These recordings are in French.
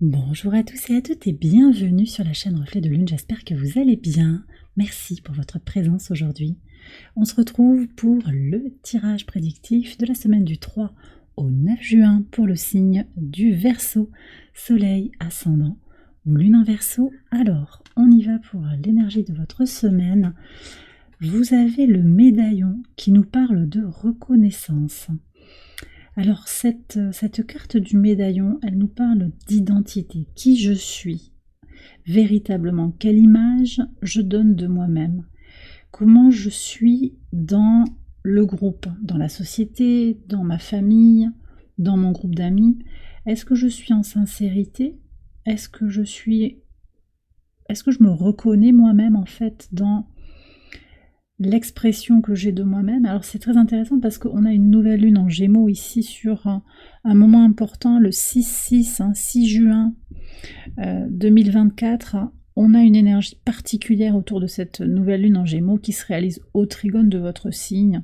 Bonjour à tous et à toutes et bienvenue sur la chaîne Reflet de Lune, j'espère que vous allez bien. Merci pour votre présence aujourd'hui. On se retrouve pour le tirage prédictif de la semaine du 3 au 9 juin pour le signe du Verseau, Soleil ascendant ou Lune en Verseau. Alors, on y va pour l'énergie de votre semaine. Vous avez le médaillon qui nous parle de reconnaissance. Alors cette carte du médaillon, elle nous parle d'identité, qui je suis, véritablement, quelle image je donne de moi-même, comment je suis dans le groupe, dans la société, dans ma famille, dans mon groupe d'amis. Est-ce que je suis en sincérité? Est-ce que je me reconnais moi-même en fait dans l'expression que j'ai de moi-même? Alors c'est très intéressant parce qu'on a une nouvelle lune en Gémeaux ici sur un moment important, le 6 juin 2024. On a une énergie particulière autour de cette nouvelle lune en Gémeaux qui se réalise au trigone de votre signe.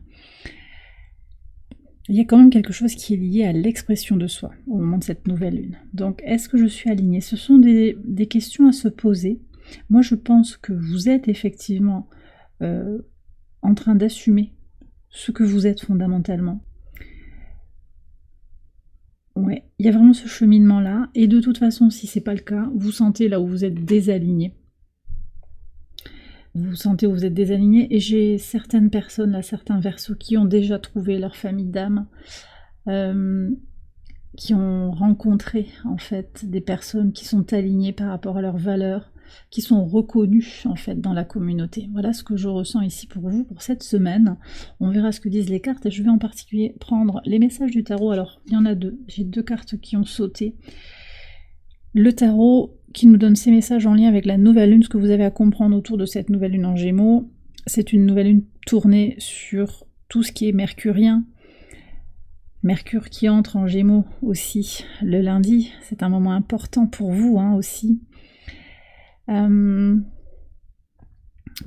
Il y a quand même quelque chose qui est lié à l'expression de soi au moment de cette nouvelle lune. Donc est-ce que je suis alignée? Ce sont des questions à se poser. Moi je pense que vous êtes effectivement en train d'assumer ce que vous êtes fondamentalement. Ouais, il y a vraiment ce cheminement-là, et de toute façon, si c'est pas le cas, vous sentez là où vous êtes désaligné. Vous sentez où vous êtes désaligné, et j'ai certaines personnes, là, certains Verseaux, qui ont déjà trouvé leur famille d'âme, qui ont rencontré, en fait, des personnes qui sont alignées par rapport à leurs valeurs, qui sont reconnus en fait dans la communauté. Voilà ce que je ressens ici pour vous pour cette semaine. On verra ce que disent les cartes et je vais en particulier prendre les messages du tarot. Alors il y en a deux, j'ai deux cartes qui ont sauté. Le tarot qui nous donne ces messages en lien avec la nouvelle lune, ce que vous avez à comprendre autour de cette nouvelle lune en Gémeaux. C'est une nouvelle lune tournée sur tout ce qui est mercurien. Mercure qui entre en Gémeaux aussi le lundi, c'est un moment important pour vous aussi.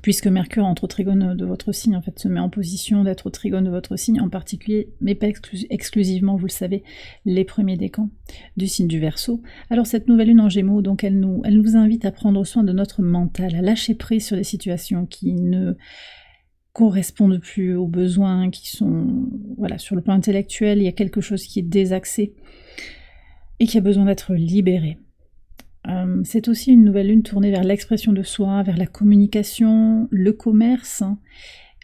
Puisque Mercure entre au trigone de votre signe, en fait, se met en position d'être au trigone de votre signe, en particulier, mais pas exclusivement, vous le savez, les premiers décans du signe du Verseau. Alors cette nouvelle lune en Gémeaux, donc elle nous invite à prendre soin de notre mental, à lâcher prise sur des situations qui ne correspondent plus aux besoins, qui sont, voilà, sur le plan intellectuel, il y a quelque chose qui est désaxé et qui a besoin d'être libéré. C'est aussi une nouvelle lune tournée vers l'expression de soi, vers la communication, le commerce,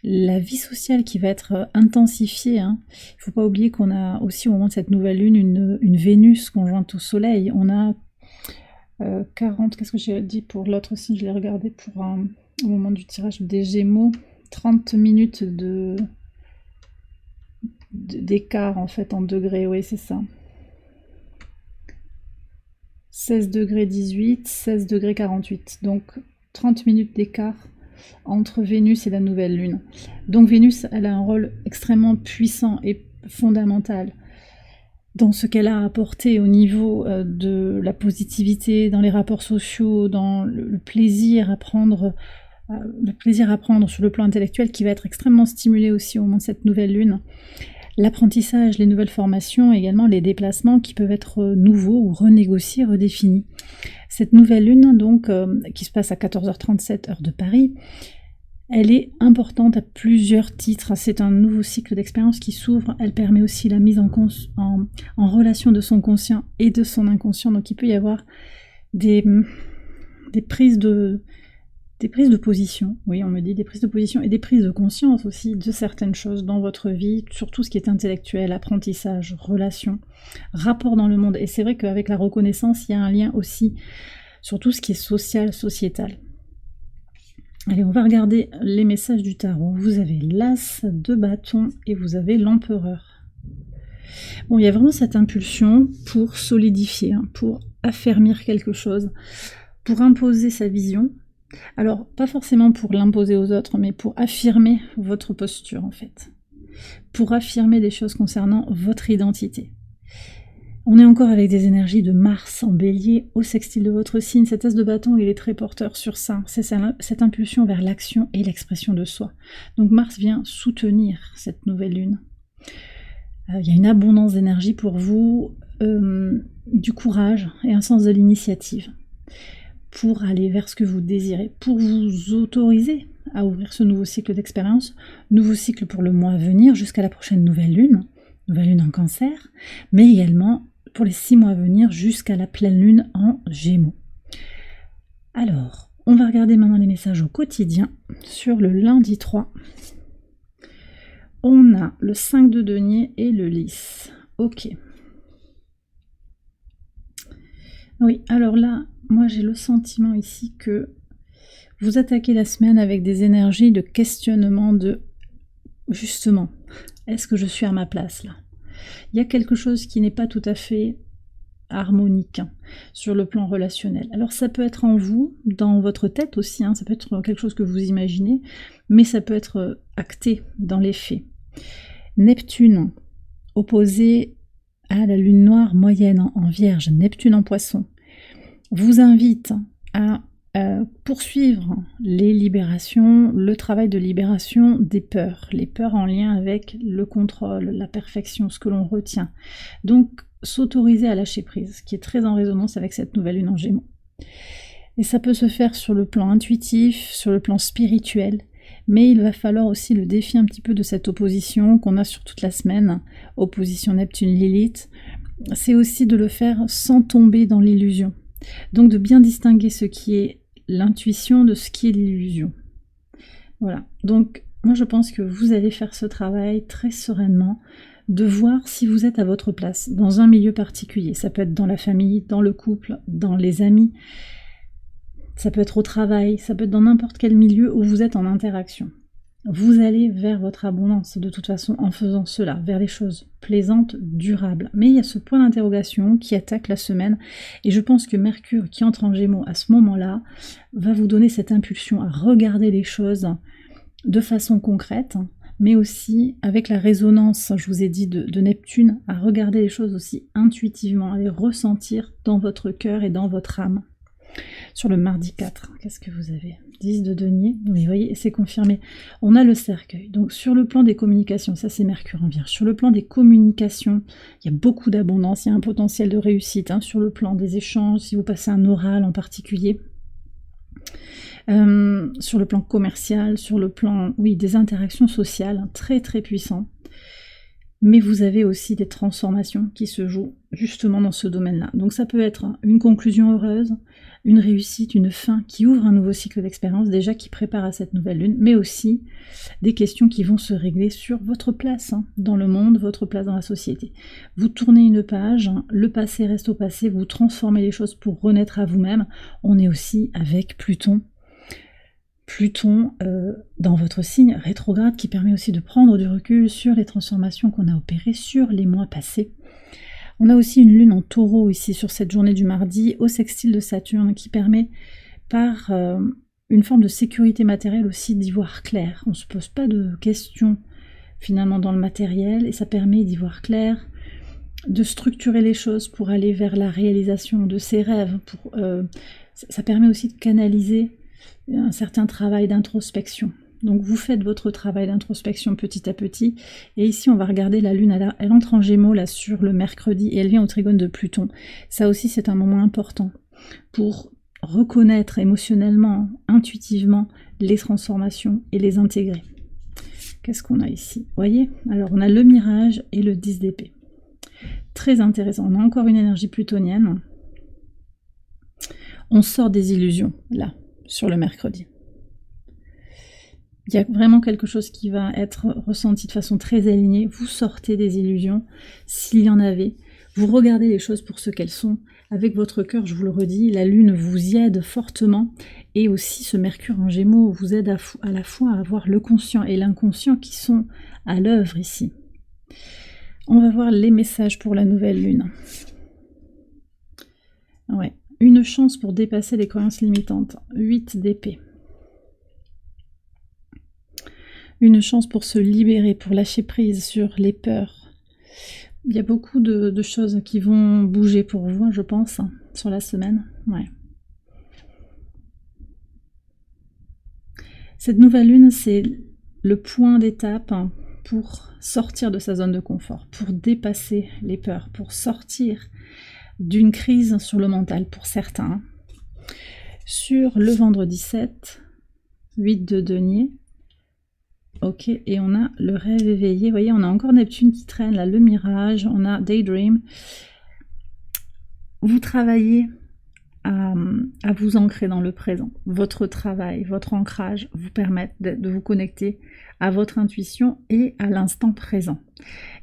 la vie sociale qui va être intensifiée. Il ne faut pas oublier qu'on a aussi au moment de cette nouvelle lune une Vénus conjointe au Soleil. On a 40, qu'est-ce que j'ai dit pour l'autre signe, je l'ai regardé pour au moment du tirage des Gémeaux, 30 minutes d'écart en fait en degrés, oui c'est ça. 16 degrés 18, 16 degrés 48, donc 30 minutes d'écart entre Vénus et la nouvelle lune. Donc Vénus, elle a un rôle extrêmement puissant et fondamental dans ce qu'elle a apporté au niveau de la positivité, dans les rapports sociaux, dans le plaisir à prendre sur le plan intellectuel qui va être extrêmement stimulé aussi au moment de cette nouvelle lune. L'apprentissage, les nouvelles formations, également les déplacements qui peuvent être nouveaux ou renégociés, redéfinis. Cette nouvelle lune, donc, qui se passe à 14h37 heure de Paris, elle est importante à plusieurs titres. C'est un nouveau cycle d'expérience qui s'ouvre. Elle permet aussi la mise en relation de son conscient et de son inconscient. Donc il peut y avoir des prises de position, oui on me dit des prises de position et des prises de conscience aussi de certaines choses dans votre vie, sur tout ce qui est intellectuel, apprentissage, relation, rapport dans le monde. Et c'est vrai qu'avec la reconnaissance, il y a un lien aussi sur tout ce qui est social, sociétal. Allez, on va regarder les messages du tarot. Vous avez l'As de bâton et vous avez l'Empereur. Bon, il y a vraiment cette impulsion pour solidifier, pour affermir quelque chose, pour imposer sa vision. Alors, pas forcément pour l'imposer aux autres, mais pour affirmer votre posture, en fait. Pour affirmer des choses concernant votre identité. On est encore avec des énergies de Mars en bélier au sextile de votre signe. Cet as de bâton, il est très porteur sur ça. C'est cette impulsion vers l'action et l'expression de soi. Donc Mars vient soutenir cette nouvelle lune. Il y a une abondance d'énergie pour vous. du courage et un sens de l'initiative pour aller vers ce que vous désirez, pour vous autoriser à ouvrir ce nouveau cycle d'expérience, nouveau cycle pour le mois à venir jusqu'à la prochaine nouvelle lune en Cancer, mais également pour les 6 mois à venir jusqu'à la pleine lune en Gémeaux. Alors, on va regarder maintenant les messages au quotidien. Sur le lundi 3, on a le 5 de denier et le lys. Ok. Oui, alors là, moi j'ai le sentiment ici que vous attaquez la semaine avec des énergies de questionnement de, justement, est-ce que je suis à ma place là? Il y a quelque chose qui n'est pas tout à fait harmonique sur le plan relationnel. Alors ça peut être en vous, dans votre tête aussi, ça peut être quelque chose que vous imaginez, mais ça peut être acté dans les faits. Neptune opposé à la lune noire moyenne en Vierge, Neptune en Poisson, vous invite à poursuivre les libérations, le travail de libération des peurs, les peurs en lien avec le contrôle, la perfection, ce que l'on retient. Donc, s'autoriser à lâcher prise, ce qui est très en résonance avec cette nouvelle lune en Gémeaux. Et ça peut se faire sur le plan intuitif, sur le plan spirituel, mais il va falloir aussi le défi un petit peu de cette opposition qu'on a sur toute la semaine, opposition Neptune-Lilith. C'est aussi de le faire sans tomber dans l'illusion. Donc de bien distinguer ce qui est l'intuition de ce qui est l'illusion. Voilà, donc moi je pense que vous allez faire ce travail très sereinement, de voir si vous êtes à votre place, dans un milieu particulier. Ça peut être dans la famille, dans le couple, dans les amis, ça peut être au travail, ça peut être dans n'importe quel milieu où vous êtes en interaction. Vous allez vers votre abondance, de toute façon, en faisant cela, vers les choses plaisantes, durables. Mais il y a ce point d'interrogation qui attaque la semaine, et je pense que Mercure, qui entre en Gémeaux à ce moment-là, va vous donner cette impulsion à regarder les choses de façon concrète, mais aussi avec la résonance, je vous ai dit, de Neptune, à regarder les choses aussi intuitivement, à les ressentir dans votre cœur et dans votre âme. Sur le mardi 4, qu'est-ce que vous avez? 10 de denier, oui, vous voyez, c'est confirmé. On a le cercueil. Donc sur le plan des communications, ça c'est Mercure en Vierge. Sur le plan des communications, il y a beaucoup d'abondance, il y a un potentiel de réussite. Sur le plan des échanges, si vous passez un oral en particulier. Sur le plan commercial, sur le plan, oui, des interactions sociales, très très puissant. Mais vous avez aussi des transformations qui se jouent justement dans ce domaine-là. Donc ça peut être une conclusion heureuse, une réussite, une fin qui ouvre un nouveau cycle d'expérience, déjà qui prépare à cette nouvelle lune, mais aussi des questions qui vont se régler sur votre place dans le monde, votre place dans la société. Vous tournez une page, le passé reste au passé, vous transformez les choses pour renaître à vous-même. On est aussi avec Pluton dans votre signe rétrograde qui permet aussi de prendre du recul sur les transformations qu'on a opérées sur les mois passés. On a aussi une lune en taureau ici sur cette journée du mardi au sextile de Saturne qui permet par une forme de sécurité matérielle aussi d'y voir clair. On ne se pose pas de questions finalement dans le matériel et ça permet d'y voir clair, de structurer les choses pour aller vers la réalisation de ses rêves. Ça permet aussi de canaliser un certain travail d'introspection. Donc vous faites votre travail d'introspection petit à petit. Et ici, on va regarder la lune, elle entre en Gémeaux là sur le mercredi et elle vient au trigone de Pluton. Ça aussi, c'est un moment important pour reconnaître émotionnellement, intuitivement les transformations et les intégrer. Qu'est-ce qu'on a ici? Vous voyez? Alors, on a le mirage et le 10 d'épée. Très intéressant. On a encore une énergie plutonienne. On sort des illusions, là, sur le mercredi. Il y a vraiment quelque chose qui va être ressenti de façon très alignée. Vous sortez des illusions, s'il y en avait. Vous regardez les choses pour ce qu'elles sont. Avec votre cœur, je vous le redis, la lune vous y aide fortement. Et aussi, ce Mercure en Gémeaux vous aide à la fois à avoir le conscient et l'inconscient qui sont à l'œuvre ici. On va voir les messages pour la nouvelle lune. Ouais. Une chance pour dépasser les croyances limitantes. 8 d'épée. Une chance pour se libérer, pour lâcher prise sur les peurs. Il y a beaucoup de choses qui vont bouger pour vous, je pense, sur la semaine. Ouais. Cette nouvelle lune, c'est le point d'étape pour sortir de sa zone de confort, pour dépasser les peurs, pour sortir d'une crise sur le mental pour certains. Sur le vendredi 7, 8 de denier, ok, et on a le rêve éveillé, vous voyez, on a encore Neptune qui traîne, là, le mirage, on a Daydream. Vous travaillez à vous ancrer dans le présent. Votre travail, votre ancrage vous permettent de vous connecter à votre intuition et à l'instant présent.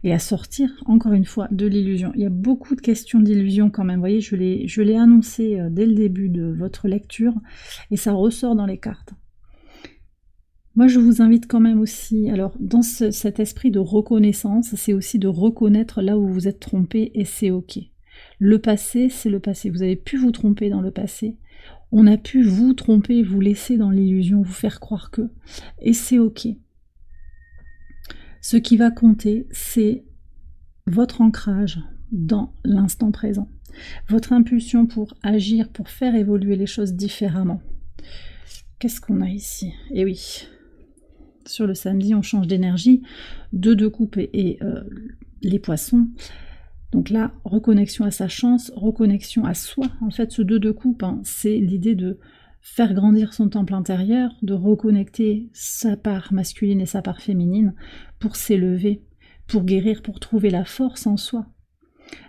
Et à sortir, encore une fois, de l'illusion. Il y a beaucoup de questions d'illusion quand même. Vous voyez, je l'ai annoncé dès le début de votre lecture et ça ressort dans les cartes. Moi, je vous invite quand même aussi, alors dans cet esprit de reconnaissance, c'est aussi de reconnaître là où vous êtes trompé et c'est ok. Le passé, c'est le passé. Vous avez pu vous tromper dans le passé. On a pu vous tromper, vous laisser dans l'illusion, vous faire croire que. Et c'est ok. Ce qui va compter, c'est votre ancrage dans l'instant présent. Votre impulsion pour agir, pour faire évoluer les choses différemment. Qu'est-ce qu'on a ici? Eh oui, sur le samedi, on change d'énergie. 2 de coupe et les poissons. Donc là, reconnexion à sa chance, reconnexion à soi. En fait, ce 2 de coupe, hein, c'est l'idée de faire grandir son temple intérieur, de reconnecter sa part masculine et sa part féminine pour s'élever, pour guérir, pour trouver la force en soi,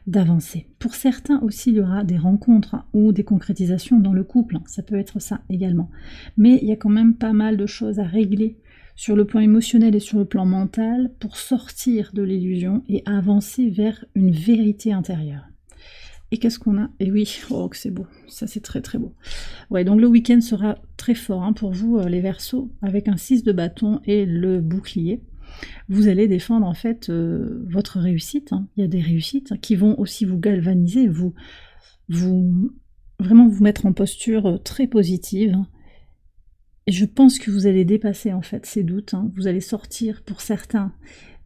d'avancer. Pour certains aussi, il y aura des rencontres ou des concrétisations dans le couple, ça peut être ça également. Mais il y a quand même pas mal de choses à régler sur le plan émotionnel et sur le plan mental pour sortir de l'illusion et avancer vers une vérité intérieure. Et qu'est-ce qu'on a? Et oui, oh que c'est beau, ça c'est très très beau. Ouais, donc le week-end sera très fort hein, pour vous les Verseaux, avec un 6 de bâton et le bouclier. Vous allez défendre en fait votre réussite. Hein. Il y a des réussites qui vont aussi vous galvaniser, vraiment vous mettre en posture très positive. Et je pense que vous allez dépasser en fait ces doutes. Hein. Vous allez sortir pour certains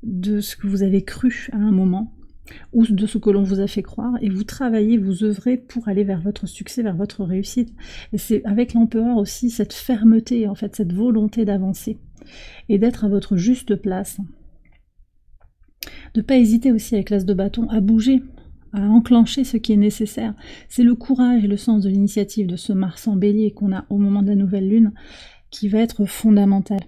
de ce que vous avez cru à un moment ou de ce que l'on vous a fait croire et vous travaillez, vous œuvrez pour aller vers votre succès, vers votre réussite. Et c'est avec l'empereur aussi cette fermeté en fait, cette volonté d'avancer et d'être à votre juste place. De ne pas hésiter aussi avec l'as de bâton à bouger, à enclencher ce qui est nécessaire. C'est le courage et le sens de l'initiative de ce Mars en bélier qu'on a au moment de la nouvelle lune qui va être fondamental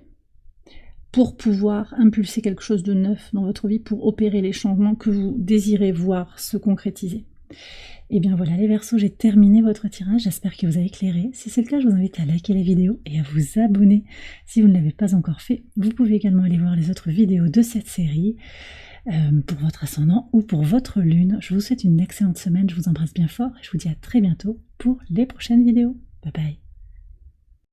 pour pouvoir impulser quelque chose de neuf dans votre vie, pour opérer les changements que vous désirez voir se concrétiser. Et bien voilà les Verseaux, j'ai terminé votre tirage, j'espère que vous avez éclairé. Si c'est le cas, je vous invite à liker la vidéo et à vous abonner si vous ne l'avez pas encore fait. Vous pouvez également aller voir les autres vidéos de cette série pour votre ascendant ou pour votre lune. Je vous souhaite une excellente semaine, je vous embrasse bien fort et je vous dis à très bientôt pour les prochaines vidéos. Bye bye.